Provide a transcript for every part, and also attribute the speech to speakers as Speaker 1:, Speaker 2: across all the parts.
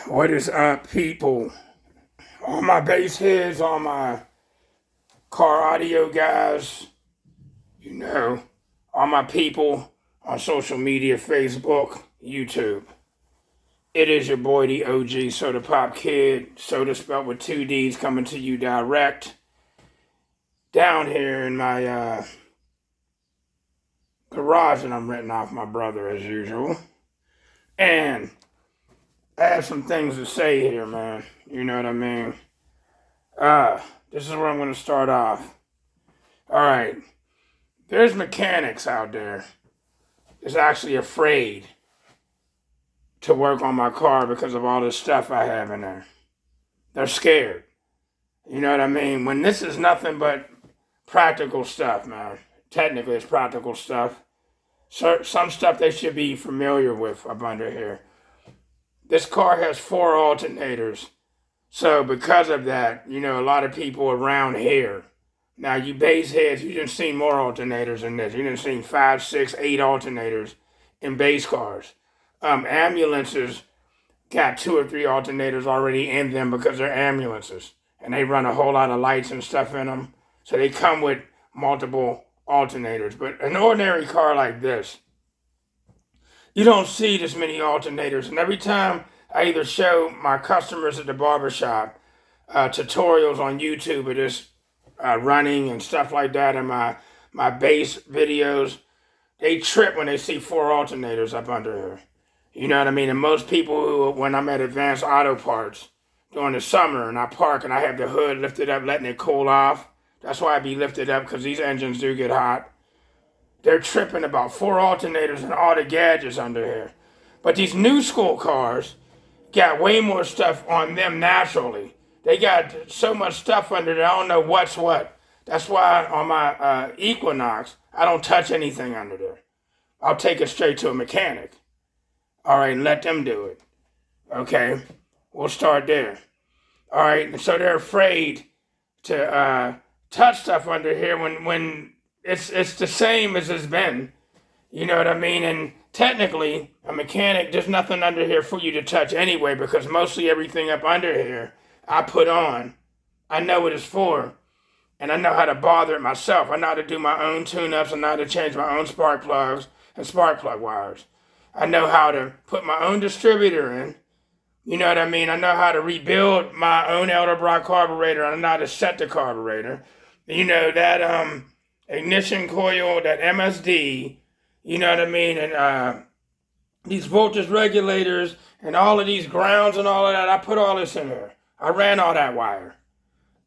Speaker 1: What is up, people? All my bass heads, all my car audio guys, all my people on social media, Facebook, YouTube. It is your boy, the OG Soda Pop Kid, Soda spelled with 2 D's, coming to you direct. Down here in my garage that I'm renting off my brother as usual. And I have some things to say here, man. You know what I mean? This is where I'm going to start off. Alright, there's mechanics out there that's actually afraid to work on my car because of all this stuff I have in there. They're scared. You know what I mean? When this is nothing but practical stuff, man. Technically, it's practical stuff. So, some stuff they should be familiar with up under here. This car has 4 alternators. So because of that, a lot of people around here. Now, you bass heads, you done seen more alternators than this. You done seen 5, 6, 8 alternators in bass cars. Ambulances got 2 or 3 alternators already in them because they're ambulances. And they run a whole lot of lights and stuff in them. So they come with multiple alternators. But an ordinary car like this, you don't see this many alternators. And every time I either show my customers at the barbershop tutorials on YouTube of this running and stuff like that, and my bass videos, they trip when they see 4 alternators up under here. You know what I mean? And most people who, when I'm at Advanced Auto Parts during the summer and I park and I have the hood lifted up, letting it cool off, that's why I be lifted up, because these engines do get hot. They're tripping about 4 alternators and all the gadgets under here. But these new school cars got way more stuff on them naturally. They got so much stuff under there, I don't know what's what. That's why on my Equinox, I don't touch anything under there. I'll take it straight to a mechanic. All right, and let them do it. Okay, we'll start there. All right, and so they're afraid to touch stuff under here when it's the same as it's been. You know what I mean? And technically, a mechanic, there's nothing under here for you to touch anyway, because mostly everything up under here I put on. I know what it's for, and I know how to bother it myself. I know how to do my own tune-ups. I know how to change my own spark plugs and spark plug wires. I know how to put my own distributor in. You know what I mean? I know how to rebuild my own Elderbrock carburetor. I know how to set the carburetor. That ignition coil, that MSD, you know what I mean? And these voltage regulators and all of these grounds and all of that, I put all this in there. I ran all that wire.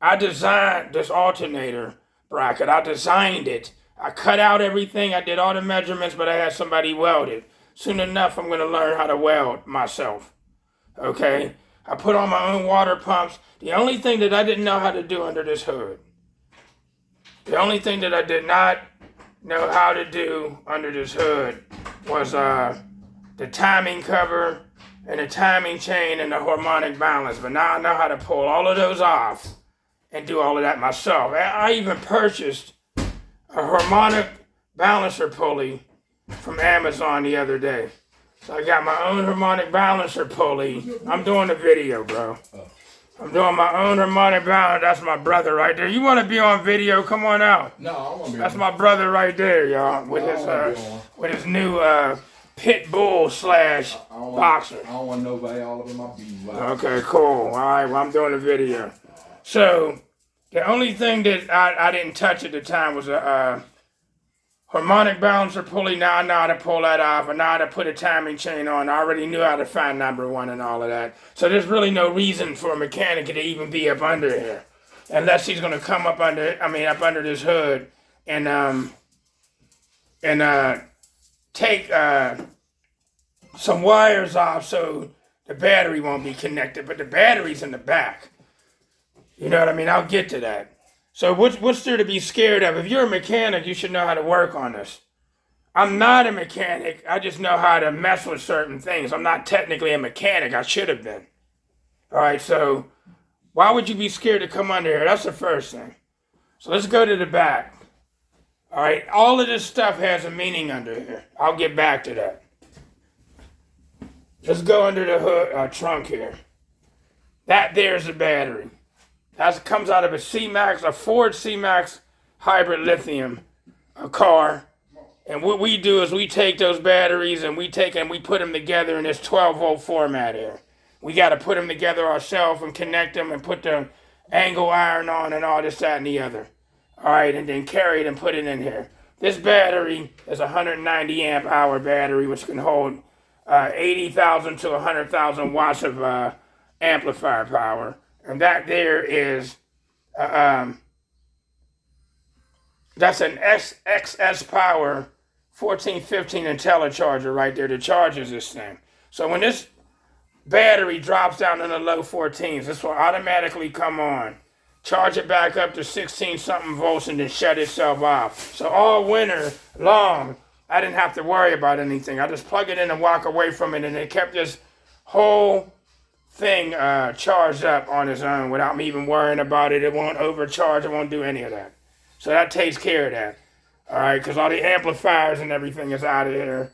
Speaker 1: I designed this alternator bracket. I designed it. I cut out everything. I did all the measurements, but I had somebody weld it. Soon enough, I'm going to learn how to weld myself. Okay? I put on my own water pumps. The only thing that I didn't know how to do under this hood, the only thing that I did not know how to do under this hood was the timing cover and the timing chain and the harmonic balance. But now I know how to pull all of those off and do all of that myself. I even purchased a harmonic balancer pulley from Amazon the other day. So I got my own harmonic balancer pulley. I'm doing a video, bro. I'm doing my own harmonic balancer. That's my brother right there. You want to be on video? Come on out.
Speaker 2: No, I want to be
Speaker 1: That's my brother right there, y'all, with his new pit bull / boxer.
Speaker 2: I don't want nobody all over my bees.
Speaker 1: Okay, cool. All right, well, I'm doing a video. So the only thing that I didn't touch at the time was a harmonic balancer pulley. Now I know how to pull that off. I know how to put a timing chain on. I already knew how to find number 1 and all of that. So there's really no reason for a mechanic to even be up under here, unless he's going to come up under this hood and take some wires off so the battery won't be connected. But the battery's in the back. You know what I mean? I'll get to that. So what's there to be scared of? If you're a mechanic, you should know how to work on this. I'm not a mechanic. I just know how to mess with certain things. I'm not technically a mechanic. I should have been. All right, so why would you be scared to come under here? That's the first thing. So let's go to the back. All right, all of this stuff has a meaning under here. I'll get back to that. let's go under the hood, trunk here. That there's the battery. That comes out of a C-Max, a Ford C-Max hybrid lithium car. And what we do is we take those batteries and we put them together in this 12-volt format here. We got to put them together ourselves and connect them and put the angle iron on and all this, that, and the other. All right, and then carry it and put it in here. This battery is a 190 amp hour battery, which can hold 80,000 to 100,000 watts of amplifier power. And that there is, that's an XS Power 1415 IntelliCharger right there that charges this thing. So when this battery drops down in the low 14s, this will automatically come on, charge it back up to 16 something volts, and then shut itself off. So all winter long, I didn't have to worry about anything. I just plug it in and walk away from it, and it kept this whole thing charged up on its own without me even worrying about it. It won't overcharge, it won't do any of that. So that takes care of that. All right, because all the amplifiers and everything is out of here.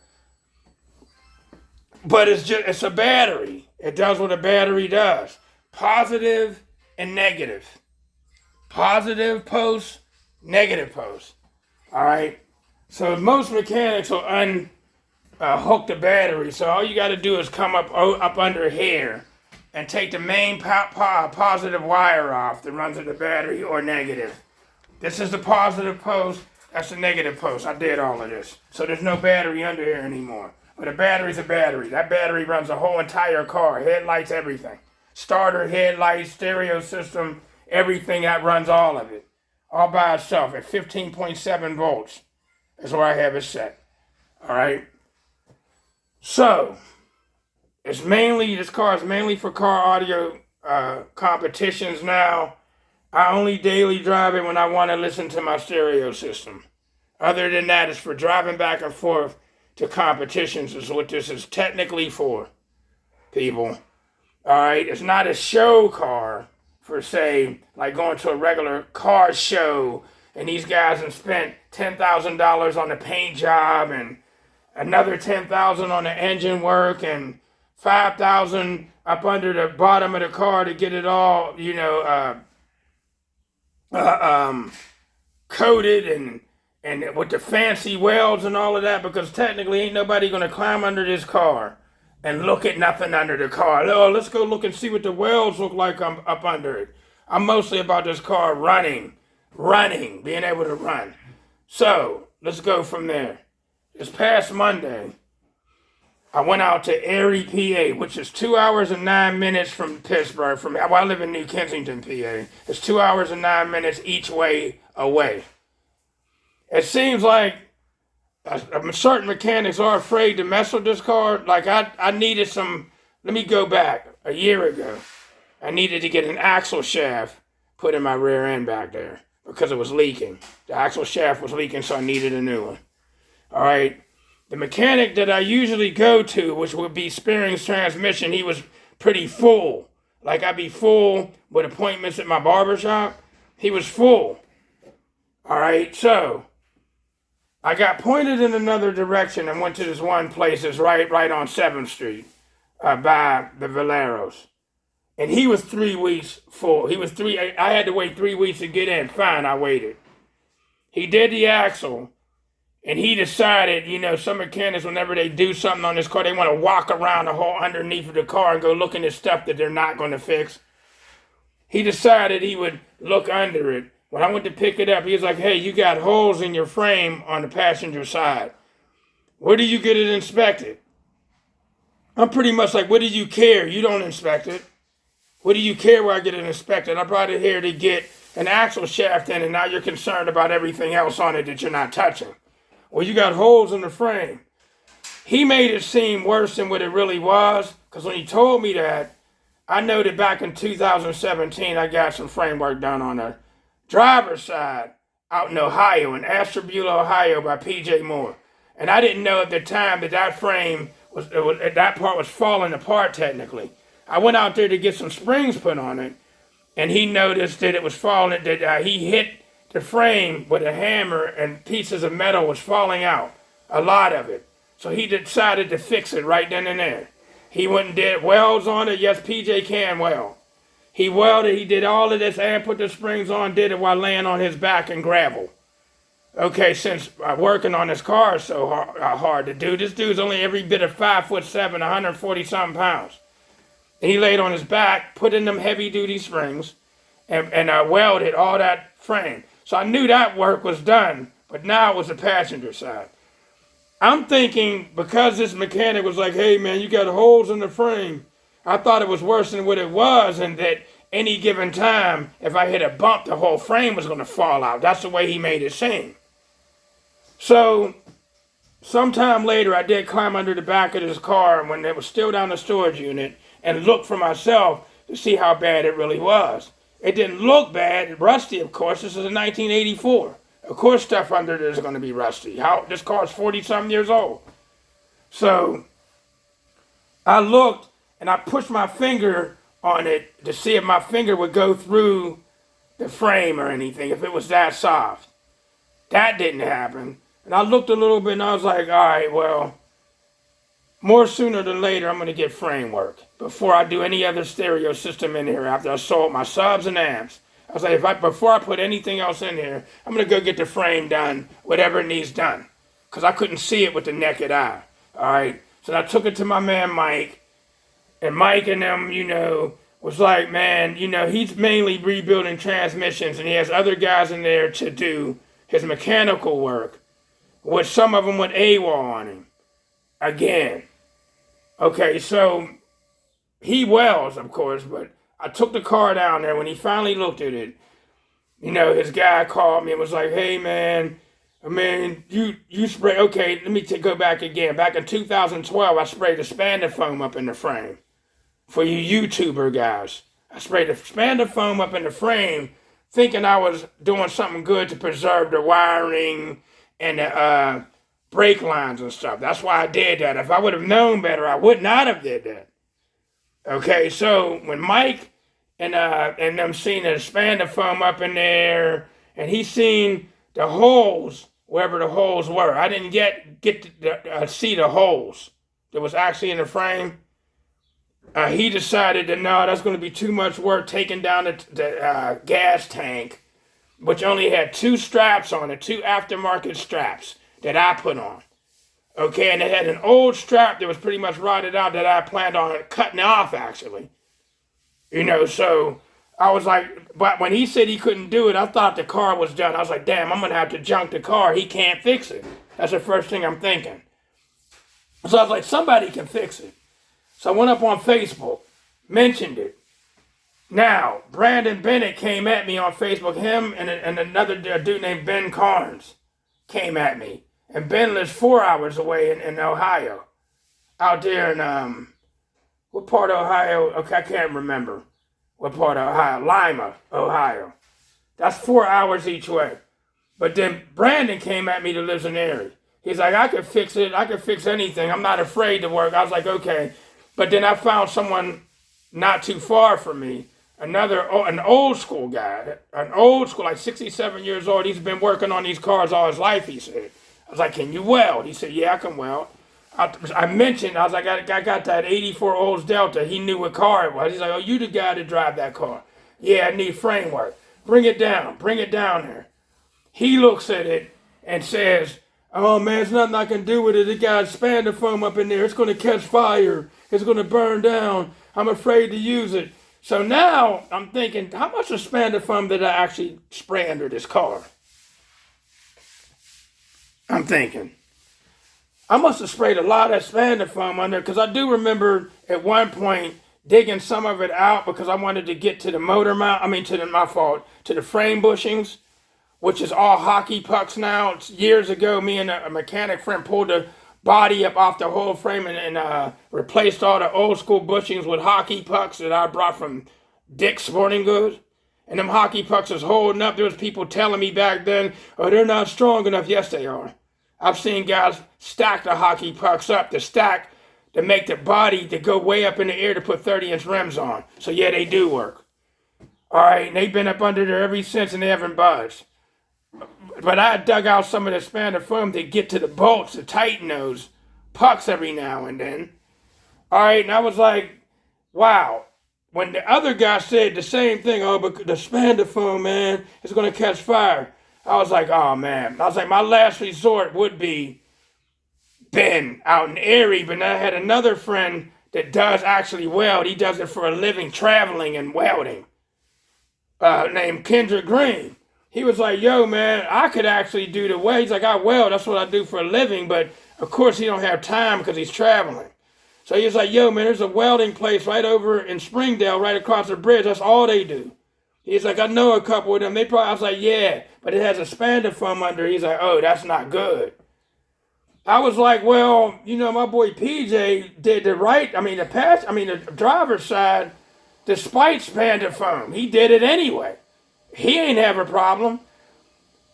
Speaker 1: But it's a battery. It does what a battery does. Positive and negative. Positive post, negative post. All right. So most mechanics will unhook the battery. So all you got to do is come up under here and take the main positive wire off that runs to the battery, or negative. This is the positive post. That's the negative post. I did all of this. So there's no battery under here anymore. But a battery's a battery. That battery runs the whole entire car. Headlights, everything. Starter, headlights, stereo system, everything, that runs all of it. All by itself at 15.7 volts. That's where I have it set. All right. So, this car is mainly for car audio competitions now. I only daily drive it when I want to listen to my stereo system. Other than that, it's for driving back and forth to competitions is what this is technically for, people. All right, it's not a show car for, say, like going to a regular car show, and these guys have spent $10,000 on the paint job and another $10,000 on the engine work and $5,000 up under the bottom of the car to get it all, coated and with the fancy welds and all of that, because technically ain't nobody going to climb under this car and look at nothing under the car. Oh, let's go look and see what the welds look like up under it. I'm mostly about this car running, being able to run. So, let's go from there. This past Monday, I went out to Erie, PA, which is 2 hours and 9 minutes from Pittsburgh. I live in New Kensington, PA. It's 2 hours and 9 minutes each way away. It seems like certain mechanics are afraid to mess with this car. Like I needed some, let me go back a year ago. I needed to get an axle shaft put in my rear end back there because it was leaking. The axle shaft was leaking, so I needed a new one. All right. The mechanic that I usually go to, which would be Spearing's Transmission, he was pretty full. Like I'd be full with appointments at my barbershop. He was full. All right, so I got pointed in another direction and went to this one place that's right on 7th Street by the Valeros. And he was 3 weeks full. I had to wait 3 weeks to get in. Fine, I waited. He did the axle. And he decided, some mechanics, whenever they do something on this car, they want to walk around the whole underneath of the car and go looking at stuff that they're not going to fix. He decided he would look under it. When I went to pick it up, he was like, hey, you got holes in your frame on the passenger side. Where do you get it inspected? I'm pretty much like, what do you care? You don't inspect it. What do you care where I get it inspected? I brought it here to get an axle shaft in, and now you're concerned about everything else on it that you're not touching. Well, you got holes in the frame. He made it seem worse than what it really was, because when he told me that, I know that back in 2017, I got some framework done on the driver's side out in Ohio, in Ashtabula, Ohio, by P.J. Moore. And I didn't know at the time that frame that part was falling apart technically. I went out there to get some springs put on it, and he noticed that it was falling, that he hit the frame with a hammer and pieces of metal was falling out, a lot of it. So he decided to fix it right then and there. He went and did welds on it. Yes, PJ can weld. He welded, he did all of this and put the springs on, did it while laying on his back in gravel. Okay, since working on his car is so hard to do, this dude's only every bit of 5'7", 140 something pounds. And he laid on his back, put in them heavy duty springs, and welded all that frame. So I knew that work was done, but now it was the passenger side. I'm thinking, because this mechanic was like, hey man, you got holes in the frame, I thought it was worse than what it was, and that any given time, if I hit a bump, the whole frame was going to fall out. That's the way he made it seem. So, sometime later, I did climb under the back of this car when it was still down the storage unit and look for myself to see how bad it really was. It didn't look bad, rusty, of course. This is a 1984. Of course, stuff under there is going to be rusty. This car is 40-something years old. So, I looked, and I pushed my finger on it to see if my finger would go through the frame or anything, if it was that soft. That didn't happen. And I looked a little bit and I was like, all right, well, more sooner than later, I'm going to get frame work before I do any other stereo system in here after I sold my subs and amps. I was like, before I put anything else in here, I'm going to go get the frame done, whatever it needs done. Because I couldn't see it with the naked eye. All right. So I took it to my man, Mike. And Mike and them, was like, man, he's mainly rebuilding transmissions and he has other guys in there to do his mechanical work, with some of them with AWOL on him. Again. Okay, so he welds, of course, but I took the car down there. When he finally looked at it, his guy called me and was like, hey, man, you spray, okay, let me go back again. Back in 2012, I sprayed the expander foam up in the frame. For you YouTuber guys, I sprayed the expander foam up in the frame thinking I was doing something good to preserve the wiring and the brake lines and stuff. That's why I did that. If I would have known better, I would not have did that. Okay, so when Mike and them seen the expander foam up in there, and he seen the holes, wherever the holes were. I didn't get to see the holes that was actually in the frame. He decided that no, that's going to be too much work taking down the gas tank, which only had 2 straps on it, 2 aftermarket straps that I put on. Okay, and it had an old strap that was pretty much rotted out that I planned on cutting off, actually. So I was like, but when he said he couldn't do it, I thought the car was done. I was like, damn, I'm going to have to junk the car. He can't fix it. That's the first thing I'm thinking. So I was like, somebody can fix it. So I went up on Facebook, mentioned it. Now, Brandon Bennett came at me on Facebook. Him and another dude named Ben Carnes came at me. And Ben lives 4 hours away in Ohio. Out there in, what part of Ohio? Okay, I can't remember what part of Ohio. Lima, Ohio. That's 4 hours each way. But then Brandon came at me that lives in Erie. He's like, I could fix it. I could fix anything. I'm not afraid to work. I was like, okay. But then I found someone not too far from me, an old school guy, like 67 years old. He's been working on these cars all his life, he said. I was like, can you weld? He said, yeah, I can weld. I mentioned, I was like, I got that 84 Olds Delta. He knew what car it was. He's like, oh, you the guy to drive that car. Yeah, I need framework. Bring it down here. He looks at it and says, oh man, there's nothing I can do with it. It got expander foam up in there. It's going to catch fire. It's going to burn down. I'm afraid to use it. So now I'm thinking, how much expander foam did I actually spray under this car? I'm thinking, I must have sprayed a lot of expander foam under, because I do remember at one point digging some of it out because I wanted to get to the motor mount. To the frame bushings, which is all hockey pucks now. Years ago, me and a mechanic friend pulled the body up off the whole frame and replaced all the old school bushings with hockey pucks that I brought from Dick's Sporting Goods. And them hockey pucks is holding up. There was people telling me back then, oh, they're not strong enough. Yes, they are. I've seen guys stack the hockey pucks up to make the body to go way up in the air to put 30-inch rims on. So yeah, they do work. All right, and they've been up under there ever since and they haven't budged. But I dug out some of the expander foam to get to the bolts to tighten those pucks every now and then. All right, and I was like, wow. When the other guy said the same thing, oh, but the spandophone, man, is going to catch fire. I was like, oh, man. I was like, my last resort would be Ben out in Erie, but I had another friend that does actually weld. He does it for a living, traveling and welding, named Kendrick Green. He was like, yo, man, I could actually do the weld. He's like, I weld. That's what I do for a living, but of course he don't have time because he's traveling. So he was like, yo, man, there's a welding place right over in Springdale, right across the bridge. That's all they do. He's like, I know a couple of them. I was like, yeah, but it has a spandophone under. He's like, oh, that's not good. I was like, well, my boy PJ did the driver's side, despite spandophone. He did it anyway. He ain't have a problem.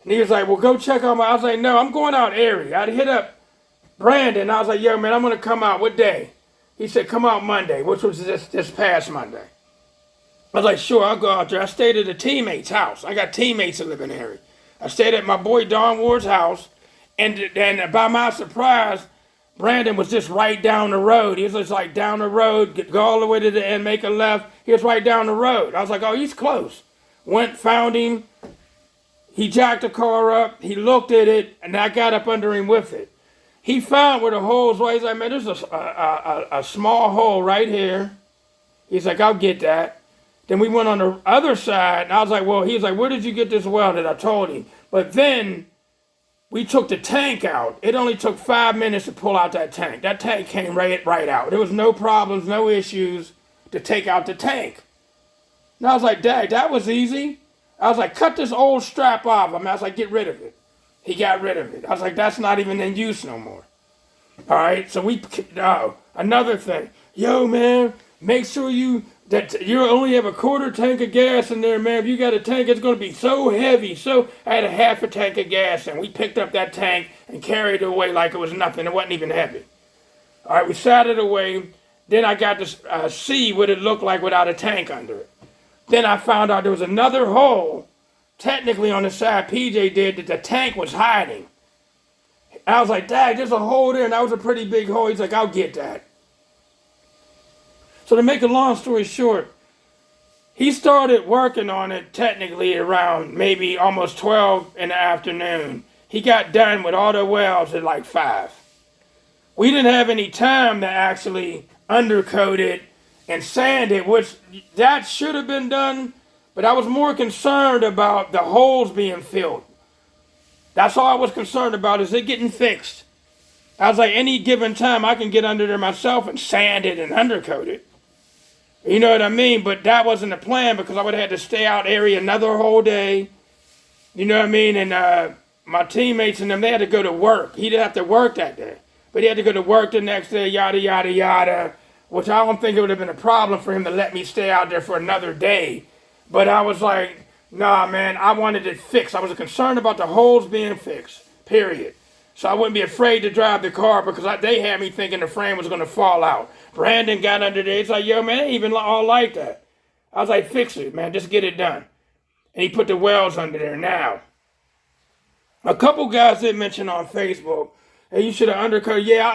Speaker 1: And he was like, well, go check out I was like, no, I'm going out Erie. I'd hit up Brandon. I was like, yo, man, I'm going to come out. What day? He said, come out Monday, which was this past Monday. I was like, sure, I'll go out there. I stayed at a teammate's house. I got teammates that live in Erie. I stayed at my boy Don Ward's house, and by my surprise, Brandon was just right down the road. He was just like down the road, go all the way to the end, make a left. He was right down the road. I was like, oh, he's close. Went, found him. He jacked the car up. He looked at it, and I got up under him with it. He found where the holes were. He's like, man, there's a small hole right here. He's like, I'll get that. Then we went on the other side, and I was like, well, he was like, where did you get this welded? I told him. But then we took the tank out. It only took 5 minutes to pull out that tank. That tank came right out. There was no problems, no issues to take out the tank. And I was like, Dad, that was easy. I was like, cut this old strap off. I was like, get rid of it. He got rid of it. I was like, that's not even in use no more. All right, so another thing. Yo, man, make sure you only have a quarter tank of gas in there, man. If you got a tank, it's going to be so heavy. So I had a half a tank of gas, and we picked up that tank and carried it away like it was nothing. It wasn't even heavy. All right, we sat it away. Then I got to see what it looked like without a tank under it. Then I found out there was another hole, technically on the side PJ did, that the tank was hiding. I was like, Dad, there's a hole there, and that was a pretty big hole. He's like, I'll get that. So to make a long story short, he started working on it technically around maybe almost 12 in the afternoon. He got done with all the welds at like 5. We didn't have any time to actually undercoat it and sand it, which that should have been done, but I was more concerned about the holes being filled. That's all I was concerned about, is it getting fixed. I was like, any given time I can get under there myself and sand it and undercoat it. You know what I mean? But that wasn't the plan, because I would have had to stay out area another whole day. You know what I mean? And my teammates and them, they had to go to work. He didn't have to work that day, but he had to go to work the next day, yada, yada, yada, which I don't think it would have been a problem for him to let me stay out there for another day. But I was like, nah, man, I wanted it fixed. I was concerned about the holes being fixed, period. So I wouldn't be afraid to drive the car, because they had me thinking the frame was going to fall out. Brandon got under there. He's like, yo, man, it ain't even all like that. I was like, fix it, man. Just get it done. And he put the welds under there now. A couple guys did mention on Facebook, hey, you should have undercut. Yeah,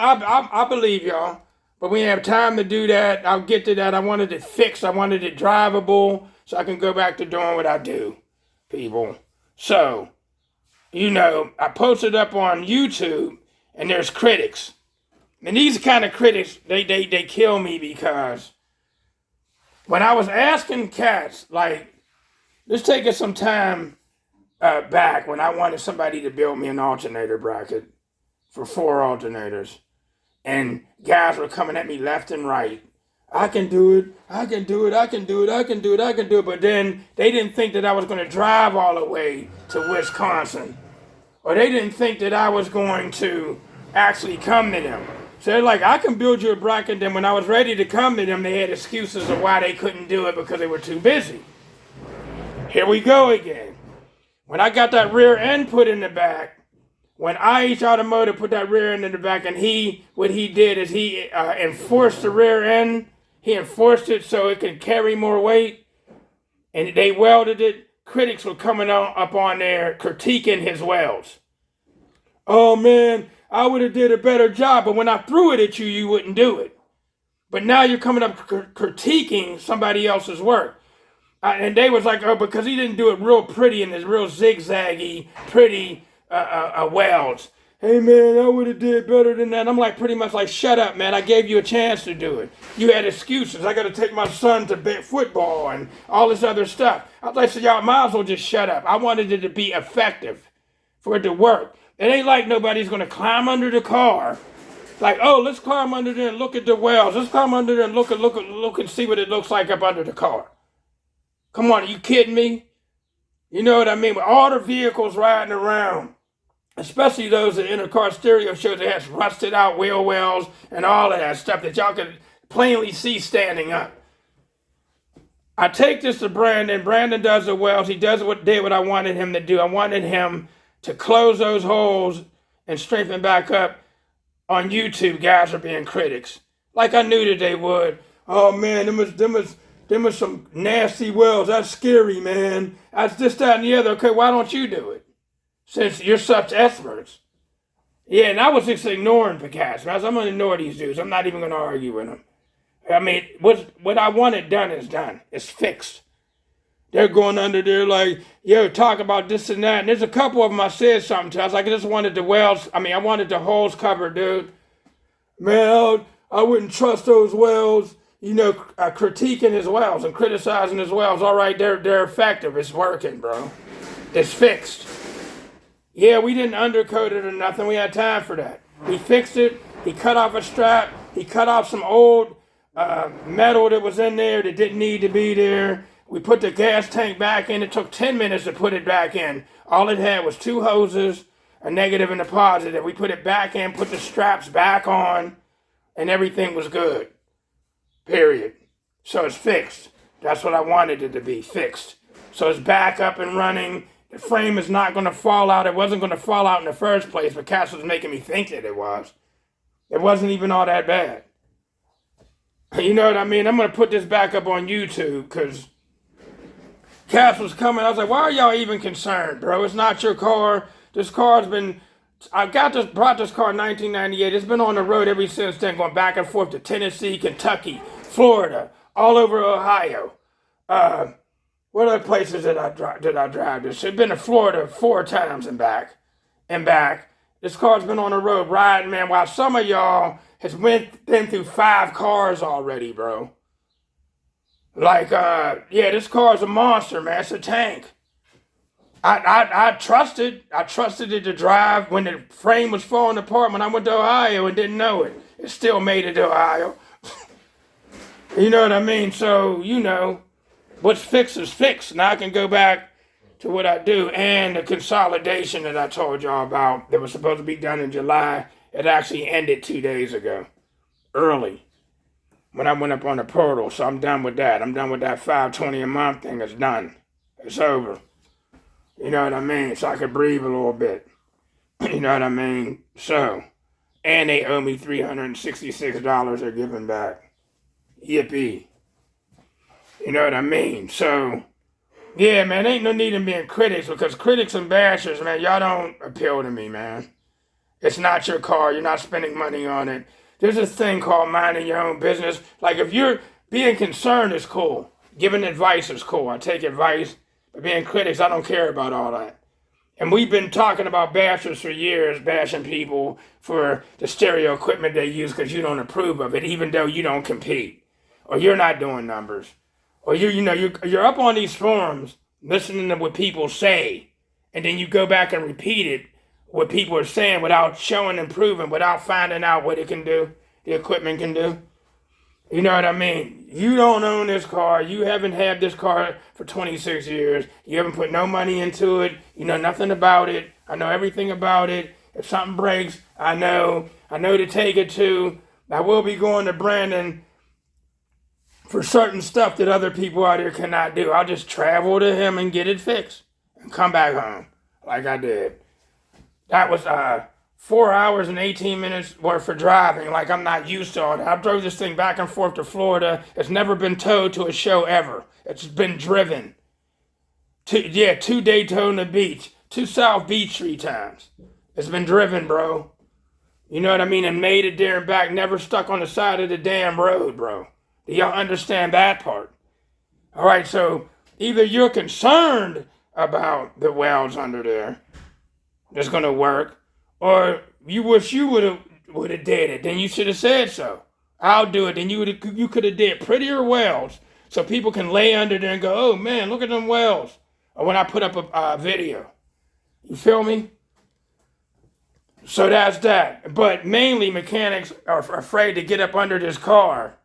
Speaker 1: I believe y'all. But we have time to do that. I'll get to that. I wanted it fixed. I wanted it drivable so I can go back to doing what I do, people. So, I posted up on YouTube, and there's critics. And these kind of critics, they kill me, because when I was asking cats, like, let's take us some time back when I wanted somebody to build me an alternator bracket for 4 alternators. And guys were coming at me left and right. I can do it, I can do it, I can do it, I can do it, I can do it. But then they didn't think that I was going to drive all the way to Wisconsin. Or they didn't think that I was going to actually come to them. So they're like, I can build you a bracket. Then when I was ready to come to them, they had excuses of why they couldn't do it, because they were too busy. Here we go again. When I got that rear end put in the back, when IH Automotive put that rear end in the back, and what he did is he enforced the rear end. He enforced it so it could carry more weight, and they welded it. Critics were coming up on there critiquing his welds. Oh man, I would have did a better job, but when I threw it at you, you wouldn't do it. But now you're coming up critiquing somebody else's work. And they was like, oh, because he didn't do it real pretty in his real zigzaggy, pretty welds. Hey, man, I would have did better than that. I'm like, pretty much like, shut up, man. I gave you a chance to do it. You had excuses. I got to take my son to football and all this other stuff. I was like, so y'all might as well just shut up. I wanted it to be effective, for it to work. It ain't like nobody's going to climb under the car. Like, oh, let's climb under there and look at the wells. Let's climb under there and look and see what it looks like up under the car. Come on, are you kidding me? You know what I mean? With all the vehicles riding around, especially those that in-car stereo shows that has rusted out wheel wells and all of that stuff that y'all can plainly see standing up. I take this to Brandon. Brandon does the wells. He did what I wanted him to do. I wanted him to close those holes and strengthen back up. On YouTube, guys are being critics. Like I knew that they would. Oh man, them was some nasty wells. That's scary, man. That's this, that, and the other. Okay, why don't you do it? Since you're such experts. Yeah, and I was just ignoring Picasso. I'm going to ignore these dudes. I'm not even going to argue with them. I mean, what I wanted done is done. It's fixed. They're going under there like, yo, talk about this and that. And there's a couple of them I said something to. I was like, I just wanted the wells. I wanted the holes covered, dude. Man, I wouldn't trust those wells. You know, critiquing his wells and criticizing his wells. All right, they're effective. It's working, bro. It's fixed. Yeah, we didn't undercoat it or nothing. We had time for that. We fixed it. He cut off a strap. He cut off some old metal that was in there that didn't need to be there. We put the gas tank back in. It took 10 minutes to put it back in. All it had was 2 hoses, a negative and a positive. We put it back in, put the straps back on, and everything was good. Period. So it's fixed. That's what I wanted it to be, fixed. So it's back up and running. The frame is not going to fall out. It wasn't going to fall out in the first place, but Cass was making me think that it was. It wasn't even all that bad. You know what I mean? I'm going to put this back up on YouTube because Cass was coming. I was like, why are y'all even concerned, bro? It's not your car. This car's been... brought this car in 1998. It's been on the road ever since then, going back and forth to Tennessee, Kentucky, Florida, all over Ohio. What other places did I drive this? It's been to Florida 4 times and back. This car's been on the road riding, man, while some of y'all has been through 5 cars already, bro. Like, yeah, this car's a monster, man. It's a tank. I trusted it to drive when the frame was falling apart when I went to Ohio and didn't know it. It still made it to Ohio. You know what I mean? So, you know, what's fixed is fixed. Now I can go back to what I do. And the consolidation that I told y'all about that was supposed to be done in July, it actually ended 2 days ago. Early. When I went up on the portal. So I'm done with that. I'm done with that $520 a month thing. It's done. It's over. You know what I mean? So I could breathe a little bit. You know what I mean? So, and they owe me $366 they're giving back. Yippee. You know what I mean? So, yeah, man, ain't no need in being critics because critics and bashers, man, y'all don't appeal to me, man. It's not your car. You're not spending money on it. There's this thing called minding your own business. Like, if you're being concerned is cool. Giving advice is cool. I take advice. But being critics, I don't care about all that. And we've been talking about bashers for years, bashing people for the stereo equipment they use because you don't approve of it, even though you don't compete. Or you're not doing numbers. Or you're up on these forums listening to what people say. And then you go back and repeat it, what people are saying without showing and proving, without finding out what it can do, the equipment can do. You know what I mean? You don't own this car. You haven't had this car for 26 years. You haven't put no money into it. You know nothing about it. I know everything about it. If something breaks, I know to take it to. I will be going to Brandon for certain stuff that other people out here cannot do. I'll just travel to him and get it fixed and come back home like I did. That was 4 hours and 18 minutes worth of driving. Like, I'm not used to all that. I drove this thing back and forth to Florida. It's never been towed to a show ever. It's been driven. To Daytona Beach. To South Beach 3 times. It's been driven, bro. You know what I mean? And made it there and back, never stuck on the side of the damn road, bro. Do y'all understand that part? All right, so either you're concerned about the welds under there that's gonna work, or you wish you would have did it. Then you should have said so. I'll do it. Then you could have did prettier welds so people can lay under there and go, oh man, look at them welds. Or when I put up a video, you feel me? So that's that. But mainly mechanics are afraid to get up under this car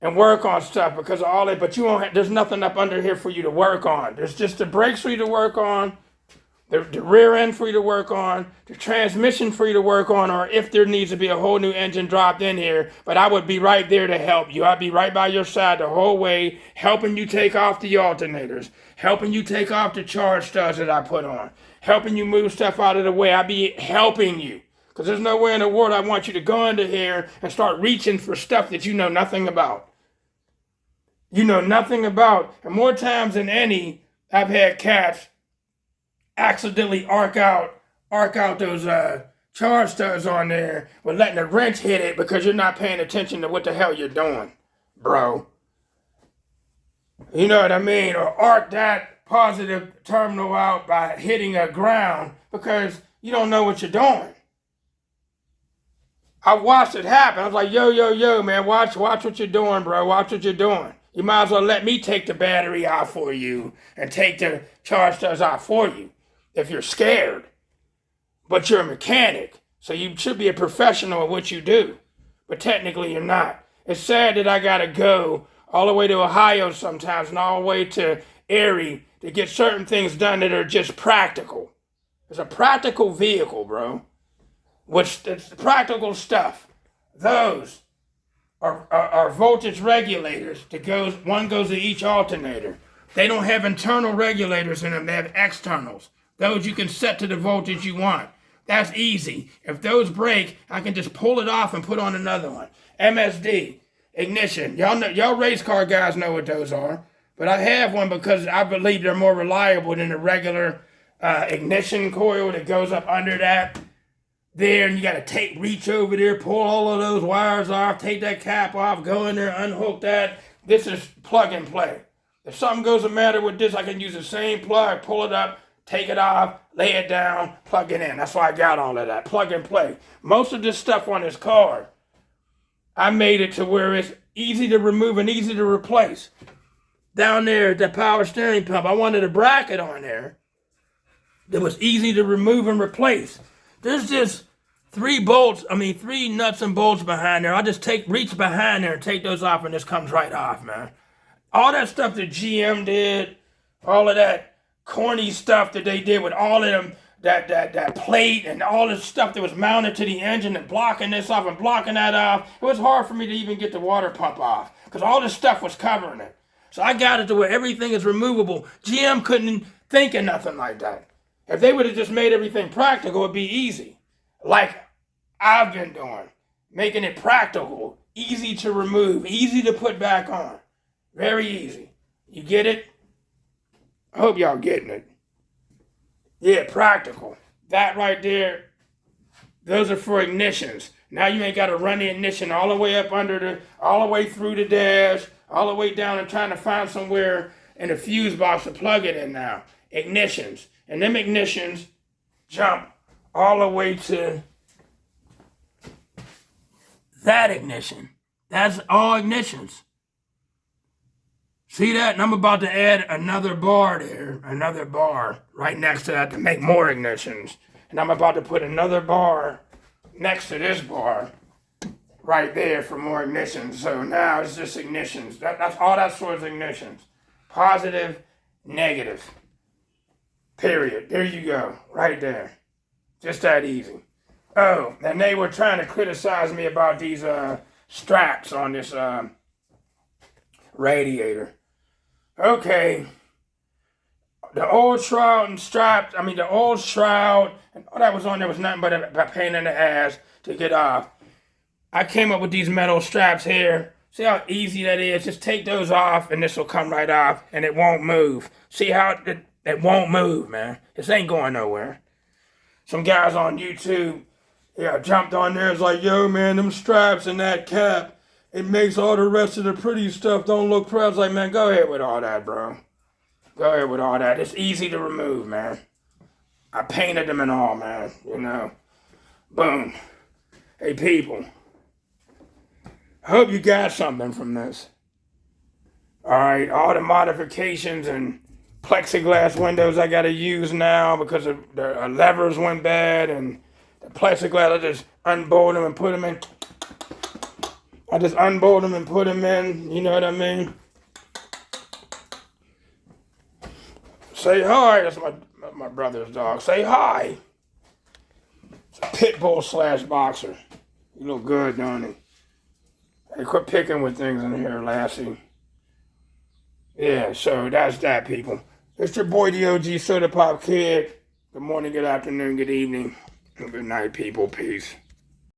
Speaker 1: and work on stuff because of all that. But you won't. There's nothing up under here for you to work on. There's just the brakes for you to work on, the rear end for you to work on, the transmission for you to work on, or if there needs to be a whole new engine dropped in here. But I would be right there to help you. I'd be right by your side the whole way, helping you take off the alternators, helping you take off the charge studs that I put on, helping you move stuff out of the way. I'd be helping you. Because there's no way in the world I want you to go into here and start reaching for stuff that you know nothing about. You know nothing about. And more times than any, I've had cats accidentally arc out those charge studs on there with letting the wrench hit it because you're not paying attention to what the hell you're doing, bro. You know what I mean? Or arc that positive terminal out by hitting a ground because you don't know what you're doing. I watched it happen. I was like, yo, man, watch what you're doing, bro. Watch what you're doing. You might as well let me take the battery out for you and take the charge studs out for you if you're scared. But you're a mechanic, so you should be a professional at what you do. But technically you're not. It's sad that I gotta go all the way to Ohio sometimes and all the way to Erie to get certain things done that are just practical. It's a practical vehicle, bro. Which it's practical stuff. Those are voltage regulators that one goes to each alternator. They don't have internal regulators in them, they have externals. Those you can set to the voltage you want. That's easy. If those break, I can just pull it off and put on another one. MSD, ignition. Y'all race car guys know what those are. But I have one because I believe they're more reliable than the regular ignition coil that goes up under that. There, and you got to reach over there, pull all of those wires off, take that cap off, go in there, unhook that. This is plug and play. If something goes the matter with this, I can use the same plug, pull it up, take it off, lay it down, plug it in. That's why I got all of that, plug and play. Most of this stuff on this car, I made it to where it's easy to remove and easy to replace. Down there at the power steering pump, I wanted a bracket on there that was easy to remove and replace. There's just three nuts and bolts behind there. I'll just reach behind there and take those off and this comes right off, man. All that stuff that GM did, all of that corny stuff that they did with all of them, that plate and all this stuff that was mounted to the engine and blocking this off and blocking that off, it was hard for me to even get the water pump off because all this stuff was covering it. So I got it to where everything is removable. GM couldn't think of nothing like that. If they would have just made everything practical, it'd be easy. Like I've been doing. Making it practical, easy to remove, easy to put back on. Very easy. You get it? I hope y'all getting it. Yeah, practical. That right there, those are for ignitions. Now you ain't got to run the ignition all the way up all the way through the dash, all the way down and trying to find somewhere in the fuse box to plug it in now. Ignitions. And them ignitions jump all the way to that ignition. That's all ignitions. See that? And I'm about to add another bar there, another bar right next to that to make more ignitions. And I'm about to put another bar next to this bar right there for more ignitions. So now it's just ignitions. That's all that sort of ignitions. Positive, negative. Period. There you go. Right there. Just that easy. Oh, and they were trying to criticize me about these straps on this radiator. Okay. The old shroud and the old shroud and all that was on there was nothing but a pain in the ass to get off. I came up with these metal straps here. See how easy that is? Just take those off and this will come right off and it won't move. See how it won't move, man. This ain't going nowhere. Some guys on YouTube Yeah, I jumped on there. It's like, yo, man, them straps and that cap, it makes all the rest of the pretty stuff don't look pretty. I was like, man, go ahead with all that, bro. Go ahead with all that. It's easy to remove, man. I painted them and all, man. You know. Boom. Hey, people. I hope you got something from this. Alright, all the modifications and plexiglass windows I gotta use now because the levers went bad and the plexiglass, I just unbolt them and put them in. I just unbolt them and put them in, you know what I mean? Say hi, that's my brother's dog. Say hi. It's a pit bull / boxer. You look good, don't he? Hey, quit picking with things in here, Lassie. Yeah, so that's that, people. It's your boy, the OG Soda Pop Kid. Good morning, good afternoon, good evening, and good night, people. Peace.